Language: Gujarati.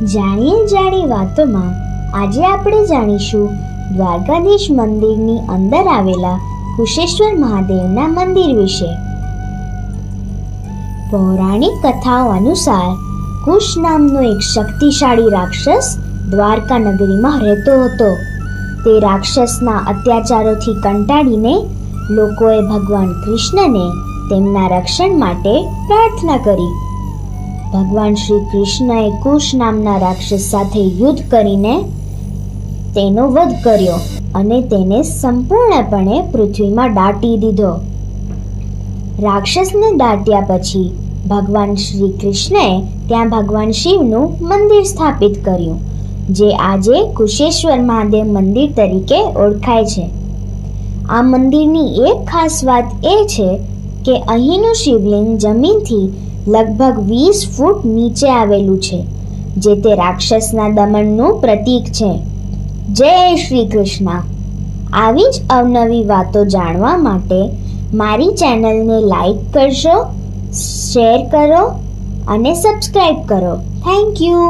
જાણી વાતોમાં આજે આપણે જાણીશું દ્વારકાધીશ મંદિરની અંદર આવેલા કુશેશ્વર મહાદેવના મંદિર વિશે। પૌરાણિક કથાઓ અનુસાર કુશ નામનો એક શક્તિશાળી રાક્ષસ દ્વારકા નગરીમાં રહેતો હતો। તે રાક્ષસના અત્યાચારોથી કંટાળીને લોકોએ ભગવાન કૃષ્ણને તેમના રક્ષણ માટે પ્રાર્થના કરી। ભગવાન શ્રી કૃષ્ણએ કુશ નામના રાક્ષસ સાથે યુદ્ધ કરીને તેનો વધ કર્યો અને તેને સંપૂર્ણપણે પૃથ્વીમાં દાટી દીધો। રાક્ષસને દાટ્યા પછી ભગવાન શ્રી કૃષ્ણએ ત્યાં ભગવાન શિવનું મંદિર સ્થાપિત કર્યું, જે આજે કુશેશ્વર મહાદેવ મંદિર તરીકે ઓળખાય છે। આ મંદિરની એક ખાસ વાત એ છે કે અહીંનું શિવલિંગ જમીનથી લગભગ 20 ફૂટ નીચે આવેલું છે, જે તે રાક્ષસના દમનનું પ્રતીક છે। જય શ્રી કૃષ્ણ। આવી જ અવનવી વાતો જાણવા માટે મારી ચેનલને લાઈક કરશો, શેર કરો અને સબસ્ક્રાઈબ કરો। Thank you.